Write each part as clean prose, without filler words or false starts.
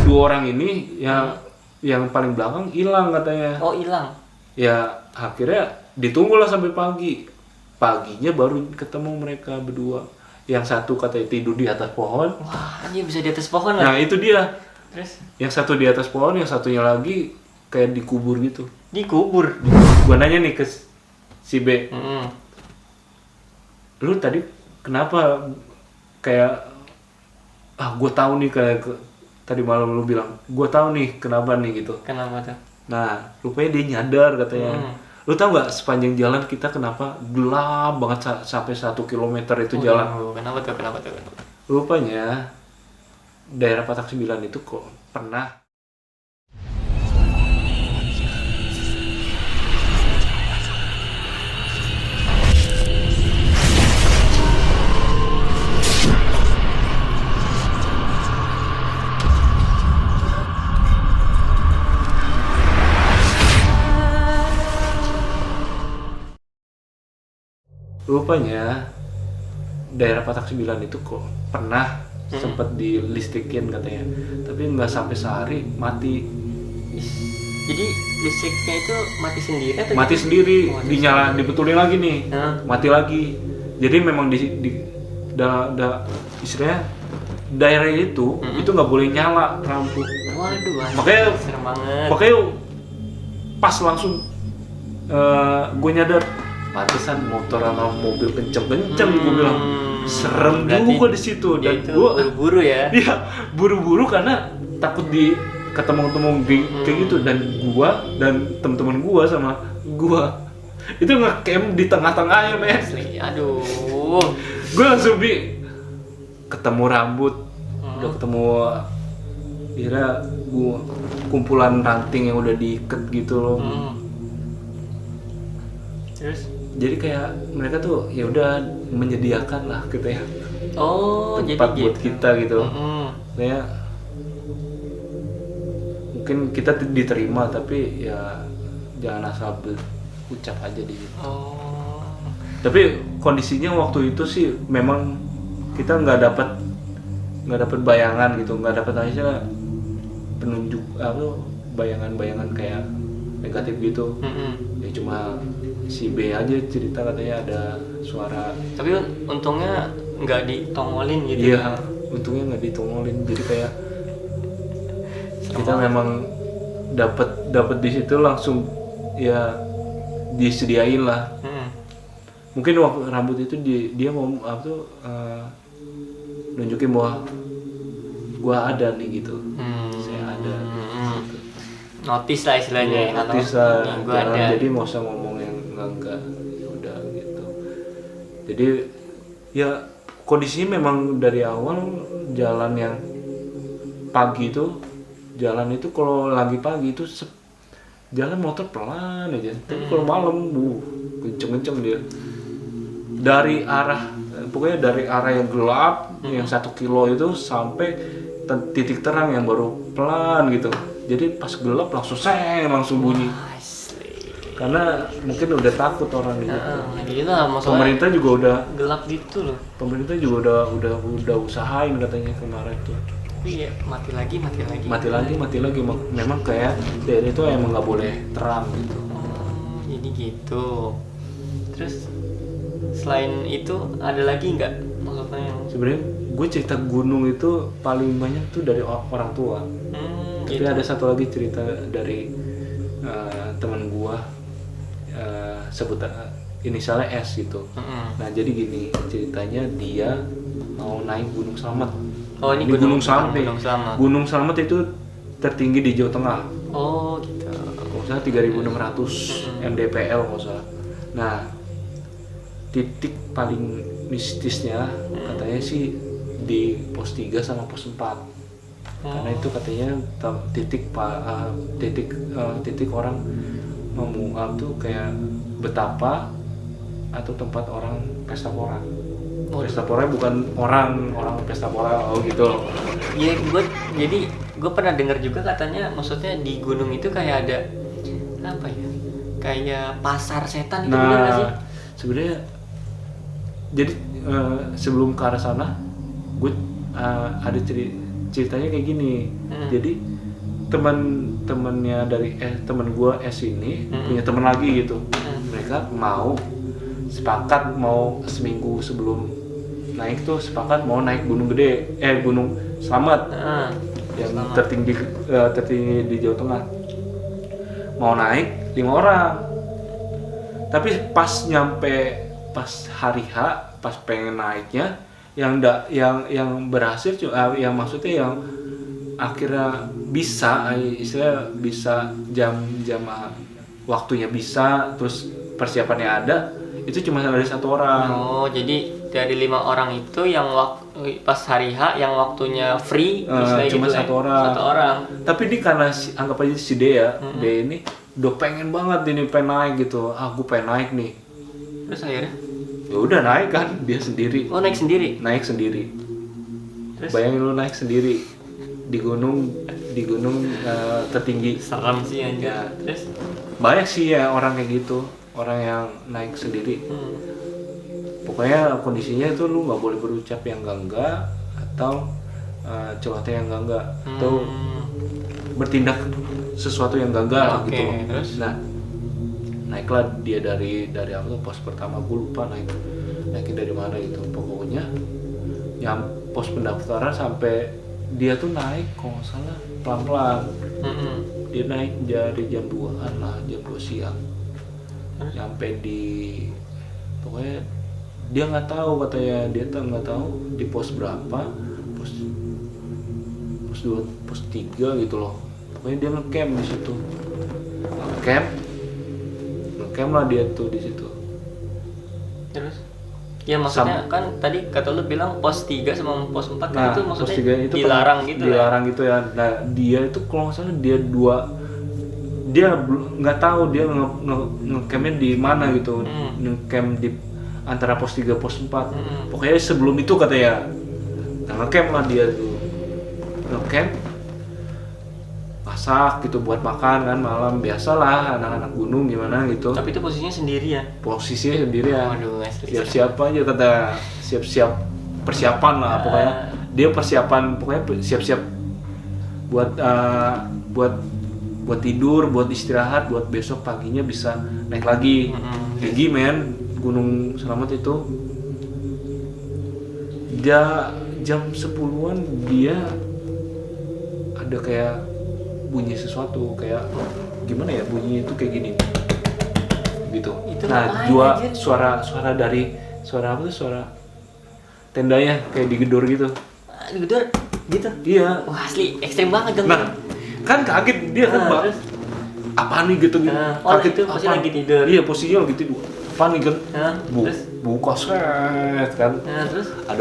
dua orang ini yang paling belakang hilang katanya. Oh, hilang. Ya akhirnya ditunggulah sampai pagi. Paginya baru ketemu mereka berdua. Yang satu katanya tidur di atas pohon. Wah, dia bisa di atas pohon Nah lah. itu dia. Terus Yang satu di atas pohon, yang satunya lagi kayak dikubur gitu. dikubur. Gua nanya nih ke si B, Mm-mm. lu tadi kenapa kayak gue tahu nih kayak tadi malam lu bilang gue tahu nih kenapa nih gitu. Kenapa tuh? Nah rupanya dia nyadar katanya. Lu tahu nggak sepanjang jalan kita kenapa gelap banget sampai 1 kilometer itu jalan? Kenapa tuh? Kenapa tuh? Rupanya daerah Patak 9 itu kok pernah daerah Patak 9 itu kok pernah sempat dilistrikin katanya, tapi nggak sampai sehari mati. Jadi listriknya itu mati sendiri atau Mati gitu? sendiri, Oh, mati dinyala sendiri. dibetulin lagi nih, Hah? mati lagi. Jadi memang istilahnya daerah itu nggak boleh nyala lampu. Waduh, asli, Makanya- serem banget. Makanya pas langsung gue nyadar, pantesan motor sama mobil kenceng-kenceng. Gue bilang serem Berarti juga di situ. dia Dan itu gue buru-buru ya. iya buru-buru karena takut ketemu kayak gitu. Dan gue dan teman-teman gue sama gue itu nge-camp di tengah-tengahnya, men. Asli, aduh. Gue langsung ketemu rambut, udah ketemu kira gue kumpulan ranting yang udah diikat gitu loh. Terus? Jadi kayak mereka tuh ya udah menyediakan lah gitu ya, Oh, tempat jadi buat gitu. kita gitu. Kayak mungkin kita diterima tapi ya jangan asal ucap aja di situ. Oh. Tapi kondisinya waktu itu sih memang kita nggak dapat bayangan gitu, nggak dapat aja penunjuk bayangan-bayangan kayak negatif gitu. Ya cuma si B aja cerita katanya ada suara. Tapi untungnya nggak ditongolin gitu. Iya, untungnya nggak ditongolin. Jadi kayak Serem kita banget. memang dapat di situ langsung ya disediain lah. Mungkin waktu rambut itu dia mau nunjukin bahwa gua ada nih gitu. Saya ada. Gitu. Notis lah istilahnya. Ya, atau notis lah, nih, gua jangan ada. jadi mau usah ngomong yang enggak, ya udah gitu. Jadi ya kondisinya memang dari awal jalan yang pagi itu, jalan itu kalau lagi pagi itu jalan motor pelan aja, tapi kalau malam kenceng-kenceng dia. Dari arah yang gelap yang 1 kilo itu sampai titik terang yang baru pelan gitu. Jadi pas gelap langsung bunyi. Asli. Karena mungkin udah takut orang gitu. Gila, maksudnya Pemerintah juga udah gelap gitu loh. udah usahain katanya kemarin tuh. Tapi ya mati lagi. Mati lagi. Memang kayak daerah itu emang nggak boleh terang gitu. Oh, jadi gitu. Terus selain itu ada lagi nggak maksudnya yang Sebenarnya gue cerita gunung itu paling banyak tuh dari orang tua. Tapi ada satu lagi cerita dari teman gue, sebut inisialnya S gitu. Nah jadi gini ceritanya, dia mau naik Gunung Slamet. Oh, ini Gunung Slamet. Gunung Slamet. Gunung Slamet itu tertinggi di Jawa Tengah. Oh gitu. Kalau salah 3.600 mdpl kalau salah. Nah titik paling mistisnya katanya sih di pos 3 sama pos 4. Karena itu katanya titik orang memuat tuh kayak betapa atau tempat orang pesta pora. Pesta pora bukan orang pesta pora gitu. Iya, gue pernah dengar juga katanya, maksudnya di gunung itu kayak ada apa ya? Kayak pasar setan itu, benar nggak sih? Nah, sebenarnya jadi sebelum ke arah sana, gue ada ceritanya kayak gini. Jadi teman-temannya dari teman gua ini punya teman lagi gitu. Mereka mau sepakat mau seminggu sebelum naik tuh sepakat mau naik gunung gede, gunung Slamet yang tertinggi di Jawa Tengah. Mau naik 5 orang. Tapi pas hari H, pas pengen naiknya yang berhasil yang maksudnya yang akhirnya bisa istilah bisa jam waktunya bisa terus persiapannya ada itu cuma dari 1 orang. Oh, jadi dari 5 orang itu yang pas hari H yang waktunya free cuma gitu 1 orang. 1 orang. Tapi ini karena anggap aja si Dea ini udah pengen banget ini pengen naik gitu. Gue pengen naik nih. Terus akhirnya? Ya udah naik kan dia sendiri. Oh, naik sendiri? Naik sendiri. Terus? Bayangin lu naik sendiri di gunung tertinggi. Serem sih anjir. Ya. Terus? Banyak sih ya orang kayak gitu, orang yang naik sendiri. Pokoknya kondisinya itu lu nggak boleh berucap yang enggak atau celoteh yang enggak atau bertindak sesuatu yang gagal gitu. Terus? Nah, naiklah dia dari apa tuh pos pertama, gue lupa naiknya dari mana gitu. Pokoknya yang pos pendaftaran sampai dia tuh naik kalau nggak salah pelan-pelan. Dia naik dari jam 2-an lah, jam 2 siang. Sampai di pokoknya dia nggak tahu katanya, dia tuh nggak tahu di pos berapa, pos 2, pos 3 gitu loh. Pokoknya dia ngecamp di situ. Ngecamp lah dia tuh di situ. Terus? Ya maksudnya kan tadi kata lu bilang pos 3 sama pos 4 kan itu maksudnya pos 3 itu dilarang gitu ya? Dilarang gitu ya. Nah, dia itu kalau nggak salah dia nggak tahu dia ngecampnya di mana gitu. Ngecamp di antara pos 3 pos 4. Pokoknya sebelum itu katanya. Nah, ngecamp lah dia tuh. Ngecamp masak gitu buat makan kan malam, biasalah anak-anak gunung gimana gitu. Tapi itu posisinya sendirian. Posisinya sendirian. Waduh, siap-siap aja kata, siap-siap persiapan lah pokoknya. Dia persiapan pokoknya siap-siap buat tidur, buat istirahat, buat besok paginya bisa naik lagi. Tinggi men, Gunung Slamet itu. Dia jam 10-an dia ada kayak bunyi sesuatu kayak gimana ya, bunyi itu kayak gini gitu. Itu nah suara dari suara apa tuh, suara tendanya kayak digedor gitu. Digedor gitu? Iya. Wah, asli ekstrim banget dong. Nah kan kaget dia kan apa nih gitu kaget itu posisi lagi tidur. Iya, posisinya lagi tidur. Apa nih kan buka set kan. Terus ada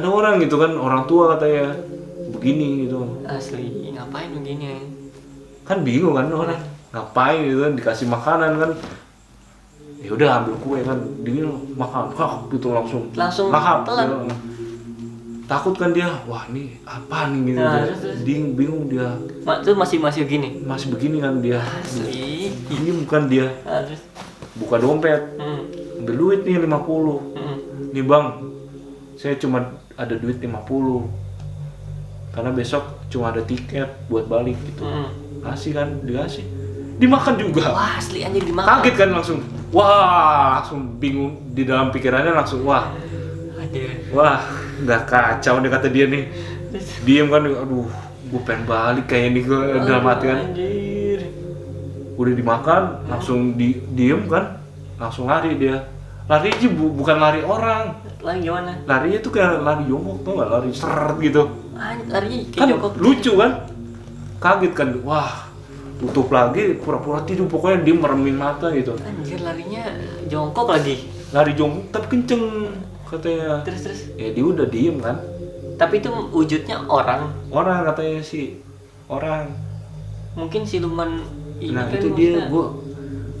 orang gitu kan, orang tua katanya begini gitu. Asli ngapain begini? Kan bingung kan orang ngapain gitu kan, dikasih makanan kan, ya udah ambil kue kan, dingin makan gitu langsung lahap gitu. Takut kan dia, wah ini apa nih gitu. Bingung dia. Tuh masih begini kan dia. Asli ini bukan dia. Terus buka dompet, ambil duit nih 50. Nih bang, saya cuma ada duit 50 karena besok cuma ada tiket buat balik gitu. Kasih kan, dikasih, dimakan juga. Wah, asli anjir dimakan. Kaget kan langsung, langsung bingung di dalam pikirannya langsung, wah nggak kacau nih kata dia nih. Diem kan, aduh gue pengen balik kayak ini gue dalam hati kan. Anjir. Udah dimakan, langsung diem kan, langsung lari dia. Lari aja bukan lari orang. Lari gimana? Larinya tuh kayak lari jongkok, tau gak? Lari seret gitu. Larinya kayak kan jongkok. Lucu kan? Kaget kan? Wah, tutup lagi, pura-pura tidur. Pokoknya dia meremin mata gitu. Anjir, larinya jongkok lagi. Lari jongkok tapi kenceng katanya. Terus? Ya dia udah diem kan. Tapi itu wujudnya orang. Orang katanya sih, orang. Mungkin siluman ini nah kan itu dia, gue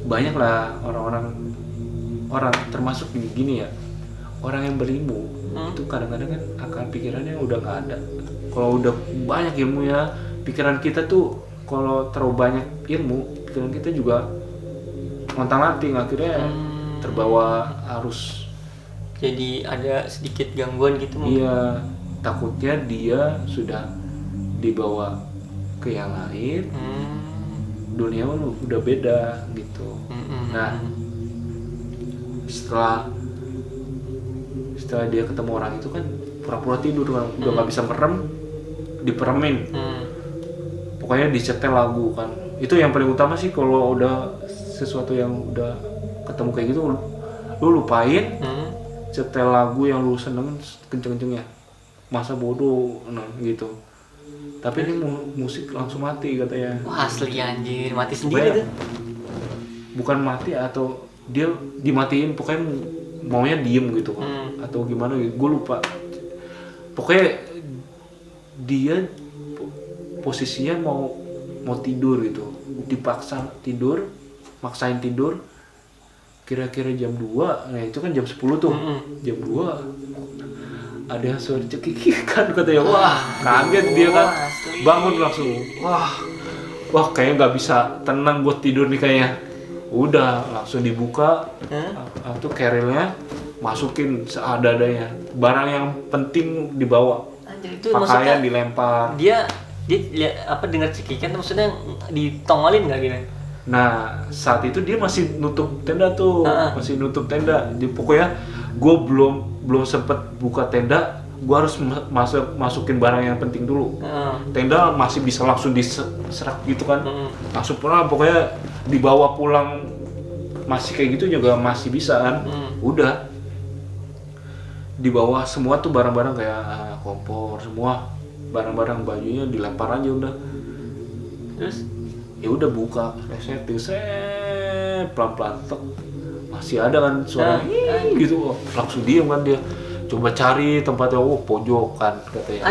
banyak lah orang termasuk gini ya. Orang yang berilmu itu kadang-kadang kan akal pikirannya udah nggak ada. Kalau udah banyak ilmu ya, pikiran kita tuh kalau terlalu banyak ilmu, pikiran kita juga ngontang-lanting, akhirnya terbawa arus. Jadi ada sedikit gangguan gitu mungkin. Iya, takutnya dia sudah dibawa ke yang lain, dunia udah beda gitu. Nah setelah dia ketemu orang itu kan pura-pura tidur kan, udah nggak bisa merem, diperemin, pokoknya dicetel lagu kan. Itu yang paling utama sih kalau udah sesuatu yang udah ketemu kayak gitu, lu lupain, cetel lagu yang lu seneng kenceng-kencengnya, masa bodoh nah gitu. Tapi ini musik langsung mati katanya. Wah asli anjir, mati sendiri tuh. Bukan mati atau dia dimatiin, pokoknya maunya diem gitu kan, atau gimana gitu, gue lupa. Pokoknya dia posisinya mau tidur gitu, dipaksa tidur, maksain tidur. Kira-kira jam 2, nah itu kan jam 10 tuh, jam 2 ada suara cekikikan katanya. Wah kaget dia kan, bangun langsung. Wah kayaknya nggak bisa tenang buat tidur nih kayaknya. Udah langsung dibuka atau carrier-nya, masukin seadanya, barang yang penting dibawa. Anjir, itu pakaian dilempar. Dia apa dengar cekikan maksudnya ditongolin nggak gitu? Nah saat itu dia masih nutup tenda tuh, masih nutup tenda. Pokoknya gue belum sempet buka tenda, gue harus masukin barang yang penting dulu. Tenda masih bisa langsung diserak gitu kan, langsung pulang. Pokoknya dibawa pulang masih kayak gitu juga masih bisa kan. Udah dibawa semua tuh barang-barang kayak kompor, semua barang-barang, bajunya dilempar aja udah. Terus ya udah buka resetting, pelan-pelan tek, masih ada kan suara gitu. Langsung diem kan dia, coba cari tempatnya, pojokan katanya.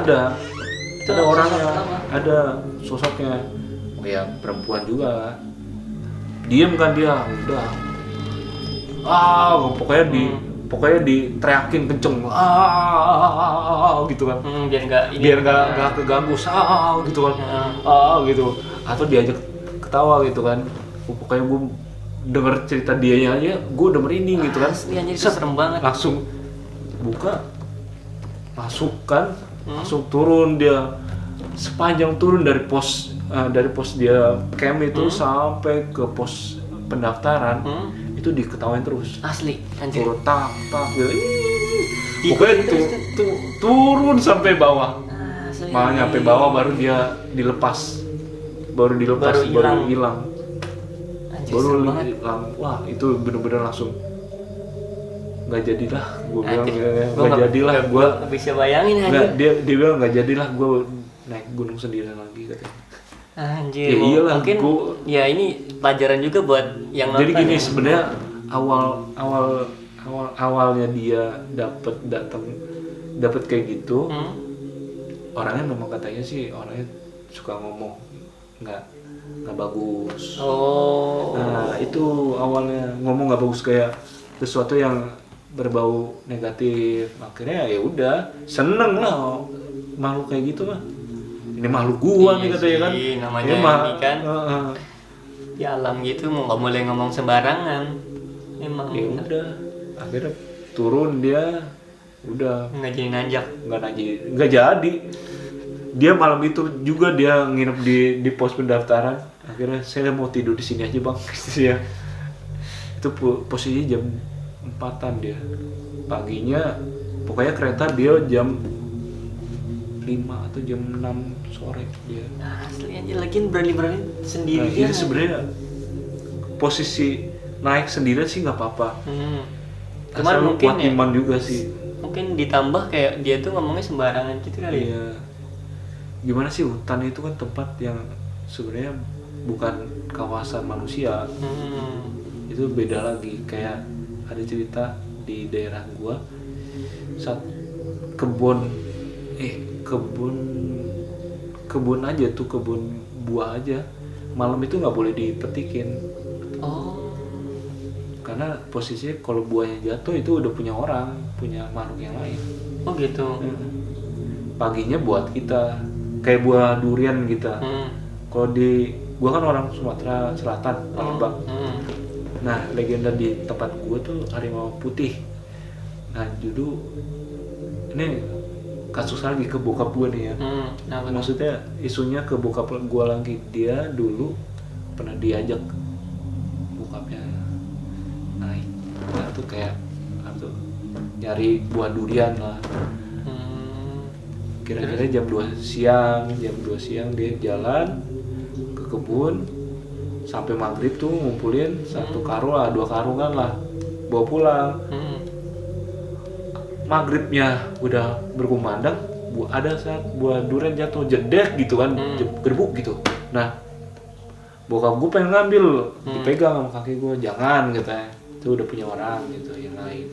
Ada orangnya, ada sosoknya, ya perempuan juga. Diem kan dia, udah pokoknya diteriakin kenceng, gitu kan, biar nggak keganggu, gitu kan, gitu, atau diajak ketawa gitu kan. Pokoknya gue denger cerita dianya aja, gue udah merinding gitu kan. Asli itu serem banget. Langsung buka, masuk kan, langsung turun dia, sepanjang turun dari pos dia camp itu sampai ke pos pendaftaran. Itu diketawain terus. Asli, anjir. Turun tak gitu. Pokoknya turun sampai bawah. Malah nyampe bawah baru dia dilepas. Baru hilang. Baru hilang. Wah, itu bener-bener langsung nggak jadilah. Gue bilang nggak jadilah. Gue bisa bayangin aja. Dia bilang nggak jadilah gue naik gunung sendirian lagi katanya. Anjir, ya iyalah, mungkin ya ini pelajaran juga buat yang nonton. Jadi gini ya. Sebenarnya awalnya dia dapat kayak gitu. Orangnya memang katanya sih orangnya suka ngomong nggak bagus. Nah itu awalnya ngomong nggak bagus, kayak sesuatu yang berbau negatif. Akhirnya ya udah seneng lah makhluk kayak gitu mah. Ini makhluk gua nih katanya kan. Namanya ini kan. Di alam gitu nggak boleh ngomong sembarangan. Emang. Ya udah. Akhirnya turun dia, udah. Nggak jadi nanjak. Nggak jadi. Dia malam itu juga dia nginep di pos pendaftaran. Akhirnya saya mau tidur di sini aja bang. Ya. Itu posisi jam 4-an dia. Paginya pokoknya kereta dia jam 5 atau jam 6 sore dia. Asli aja lagi berani sendiri. Nah, itu sebenarnya posisi naik sendiri sih nggak apa-apa. Cuman mungkin kuat iman juga sih. Mungkin ditambah kayak dia tuh ngomongnya sembarangan gitu kali. Iya. Gimana sih, hutan itu kan tempat yang sebenarnya bukan kawasan manusia. Itu beda lagi. Kayak ada cerita di daerah gua saat kebun aja tuh, kebun buah aja malam itu nggak boleh dipetikin. Karena posisinya kalau buahnya jatuh itu udah punya orang, punya makhluk yang lain. Oh gitu. Paginya buat kita, kayak buah durian gitu. Kalau gua kan orang Sumatera Selatan, Palembang. Nah legenda di tempat gua tuh harimau putih. Nah dulu ini kasus lagi ke bokap gue nih ya. Kenapa tuh? Maksudnya isunya ke bokap gue lagi. Dia dulu pernah diajak bokapnya naik, nah tuh kayak tuh nyari buah durian lah. Kira-kira jam 2 siang dia jalan ke kebun sampai maghrib tuh ngumpulin 1 karung lah, 2 karungan lah, bawa pulang. Maghribnya udah berkumandang, ada saat buah durian jatuh jedek gitu kan, gerbuk gitu. Nah, bokap gue pengen ngambil, dipegang sama kaki gue, jangan katanya, itu udah punya orang gitu yang lain.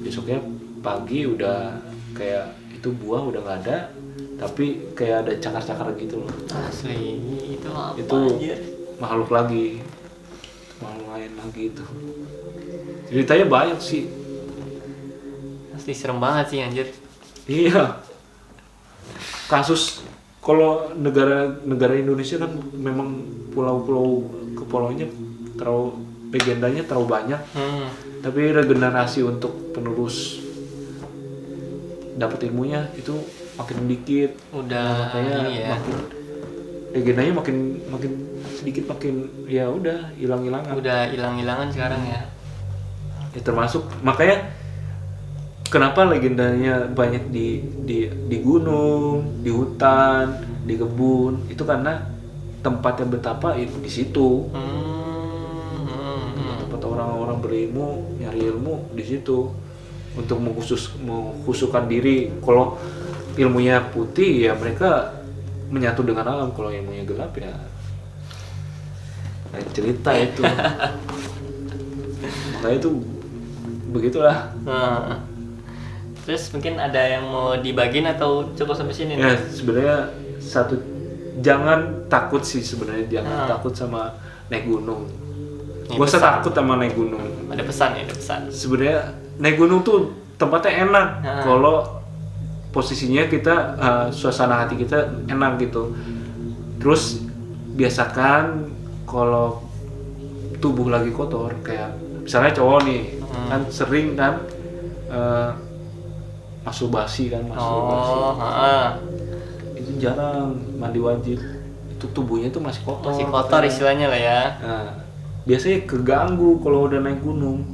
Besoknya pagi udah kayak itu buah udah nggak ada, tapi kayak ada cakar-cakar gitu loh. Asli, itu apa Itu anjir? makhluk lain lagi itu. Ceritanya banyak sih. Asli serem banget sih anjir. Iya. Kasus kalau negara Indonesia kan memang pulau-pulau kepulauannya legendanya terlalu banyak. Tapi regenerasi untuk penerus dapat ilmunya itu makin dikit. Udah Makanya ini ya. makin legendanya makin sedikit, makin ya udah hilang-hilangan. Udah hilang-hilangan sekarang ya. Ya termasuk makanya kenapa legendanya banyak di gunung, di hutan, di kebun, itu karena tempatnya betapa itu di situ. Tempat orang-orang berilmu, nyari ilmu di situ untuk mengkhususkan diri. Kalau ilmunya putih ya mereka menyatu dengan alam, kalau ilmunya gelap ya lain cerita itu. Makanya itu begitulah. Terus mungkin ada yang mau dibagiin atau cukup sampai sini nih? Ya sebenarnya jangan takut sih sebenarnya, jangan takut sama naik gunung. Ini Gak usah pesan. takut sama naik gunung. Ada pesan ya, ada pesan. Sebenarnya naik gunung tuh tempatnya enak kalau posisinya kita suasana hati kita enak gitu. Terus biasakan kalau tubuh lagi kotor, kayak misalnya cowok nih kan sering kan masturbasi. Itu jarang, mandi wajib. Itu tubuhnya tuh masih kotor. Masih kotor istilahnya lah ya. Nah, biasanya keganggu kalau udah naik gunung.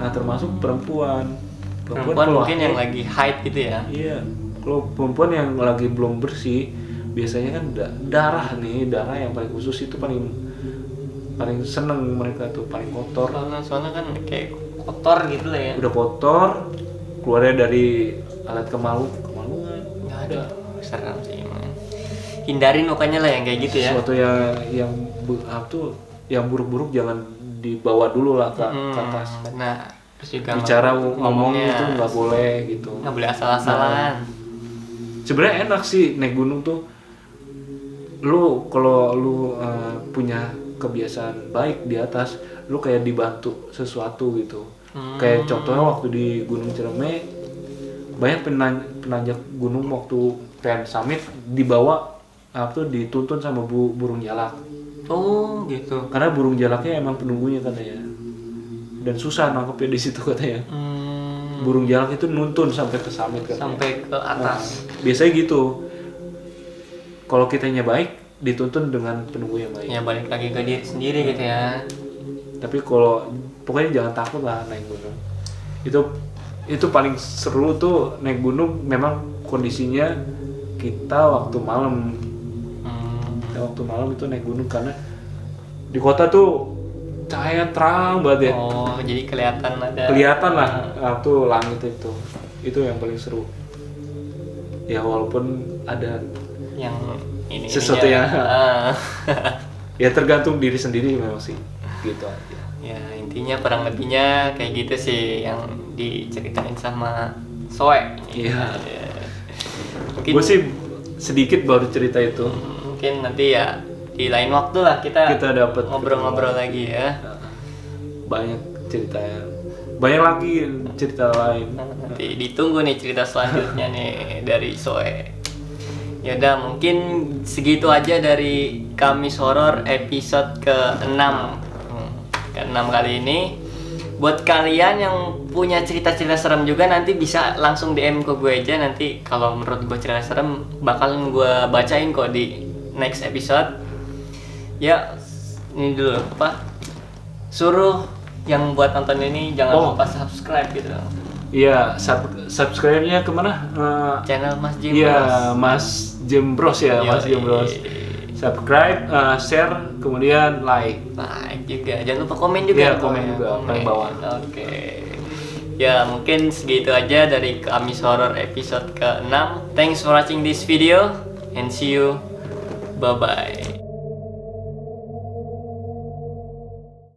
Nah, termasuk perempuan Perempuan mungkin yang lagi haid gitu ya. Iya, kalau perempuan yang lagi belum bersih, biasanya kan darah yang paling khusus itu paling seneng mereka tuh, paling kotor. Soalnya kan kayak kotor gitu lah ya. Udah kotor, keluarnya dari alat kemaluan. Nggak ada. Serem sih emang. Hindarin pokoknya lah yang kayak gitu ya. Sesuatu yang buruk-buruk jangan dibawa dulu lah ke atas. Nah, terus juga Bicara ngomong itu nggak boleh gitu. Nggak boleh asal-asalan. Sebenarnya enak sih naik gunung tuh. Kalau lu punya kebiasaan baik di atas, lu kayak dibantu sesuatu gitu. Kayak contohnya waktu di Gunung Ciremai, banyak penanjak gunung waktu pengen summit dibawa dituntun sama burung jalak. Oh gitu. Karena burung jalaknya emang penunggunya katanya. Dan susah nangkepnya di situ katanya. Burung jalak itu nuntun sampai ke summit katanya. Sampai ke atas. Nah, biasanya gitu. Kalau kitanya baik, dituntun dengan penunggu yang baik. Ya balik lagi ke diri sendiri gitu ya. Tapi kalau pokoknya jangan takut lah naik gunung. Itu paling seru tuh naik gunung. Memang kondisinya kita waktu malam. Waktu malam itu naik gunung karena di kota tuh cahaya terang banget ya. Oh, jadi kelihatan lah tuh langit itu yang paling seru ya, walaupun ada yang ini sesuatu yang ya tergantung diri sendiri memang sih gitu aja. Ya intinya kurang lebihnya kayak gitu sih yang diceritain sama Soe. Iya. Mungkin Gue sih sedikit baru cerita itu. Mungkin nanti ya di lain waktu lah kita dapat ngobrol-ngobrol lagi ya. Banyak ceritanya, banyak lagi cerita lain. Nanti ditunggu nih cerita selanjutnya nih dari Soe. Ya udah mungkin segitu aja dari Kamis Horor episode ke-6. Ke-6 kali ini. buat kalian yang punya cerita-cerita serem juga nanti bisa langsung DM ke gue aja. Nanti kalau menurut gue cerita serem bakalan gue bacain kok di next episode. Ya, ini dulu apa? Suruh yang buat nonton ini jangan lupa subscribe gitu. Iya, subscribe-nya kemana? Channel Mas Jim. Iya, Mas Jim Bros ya, Mas Jim Bros. Subscribe, share, kemudian like juga. Jangan lupa komen juga. Iya, komen juga paling bawah. Oke. Ya, mungkin segitu aja dari Kamis Horror episode ke-6. Thanks for watching this video and see you. Bye bye.